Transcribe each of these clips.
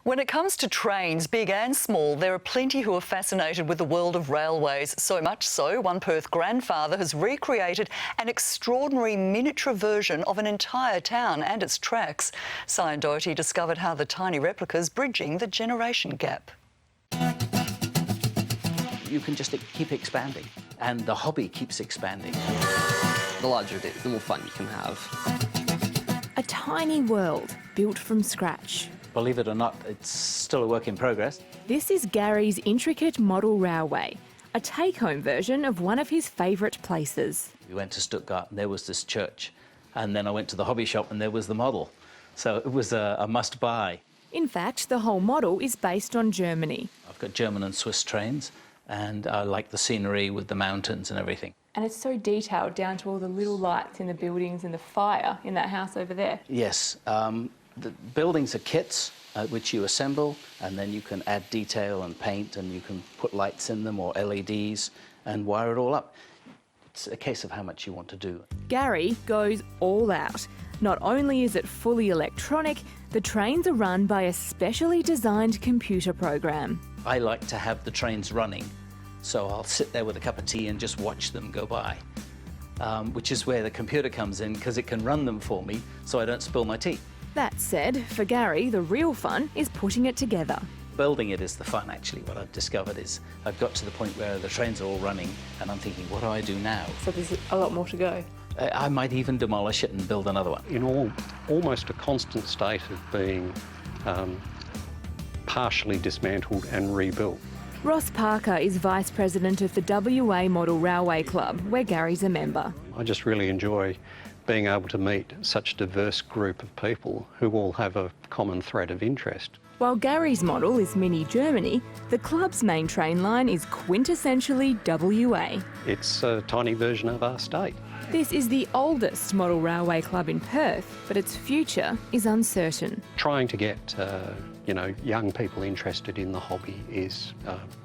When it comes to trains, big and small, there are plenty who are fascinated with the world of railways. So much so, one Perth grandfather has recreated an extraordinary miniature version of an entire town and its tracks. Cy Doherty discovered how the tiny replica's bridging the generation gap. You can just keep expanding, and the hobby keeps expanding. The larger it is, the more fun you can have. A tiny world built from scratch. Believe it or not, it's still a work in progress. This is Gary's intricate model railway, a take-home version of one of his favourite places. We went to Stuttgart and there was this church, and then I went to the hobby shop and there was the model. So it was a must-buy. In fact, the whole model is based on Germany. I've got German and Swiss trains, and I like the scenery with the mountains and everything. And it's so detailed down to all the little lights in the buildings and the fire in that house over there. Yes, the buildings are kits which you assemble, and then you can add detail and paint, and you can put lights in them or LEDs and wire it all up. It's a case of how much you want to do. Gary goes all out. Not only is it fully electronic, the trains are run by a specially designed computer program. I like to have the trains running, so I'll sit there with a cup of tea and just watch them go by, which is where the computer comes in, because it can run them for me so I don't spill my tea. That said, for Gary, the real fun is putting it together. Building it is the fun, actually. What I've discovered is I've got to the point where the trains are all running and I'm thinking, what do I do now? So there's a lot more to go. I might even demolish it and build another one. In almost a constant state of being partially dismantled and rebuilt. Ross Parker is Vice President of the WA Model Railway Club, where Gary's a member. I just really enjoy being able to meet such a diverse group of people who all have a common thread of interest. While Gary's model is mini Germany, the club's main train line is quintessentially WA. It's a tiny version of our state. This is the oldest model railway club in Perth, but its future is uncertain. Trying to get young people interested in the hobby is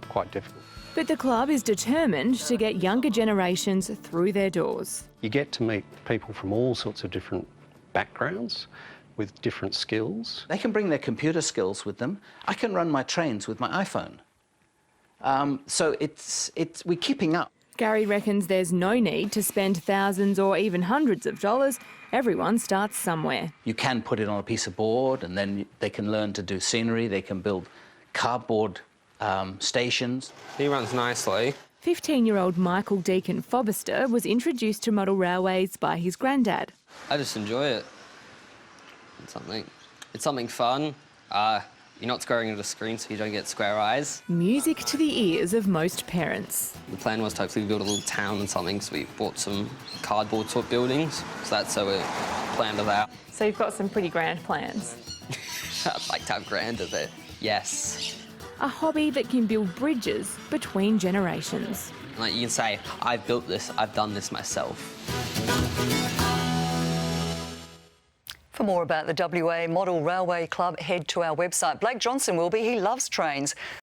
quite difficult. But the club is determined to get younger generations through their doors. You get to meet people from all sorts of different backgrounds with different skills. They can bring their computer skills with them. I can run my trains with my iPhone. So we're keeping up. Gary reckons there's no need to spend thousands or even hundreds of dollars. Everyone starts somewhere. You can put it on a piece of board, and then they can learn to do scenery. They can build cardboard stations. He runs nicely. 15-year-old Michael Deacon Fobister was introduced to model railways by his granddad. I just enjoy it. It's something fun. You're not squaring at a screen, so you don't get square eyes. Music to the ears of most parents. The plan was to hopefully build a little town and something, so we bought some cardboard sort of buildings. So that's how we planned it out. So you've got some pretty grand plans. I'd like to have grander there. Yes. A hobby that can build bridges between generations. Like you can say, I've built this, I've done this myself. For more about the WA Model Railway Club, head to our website. Blake Johnson will be. He loves trains.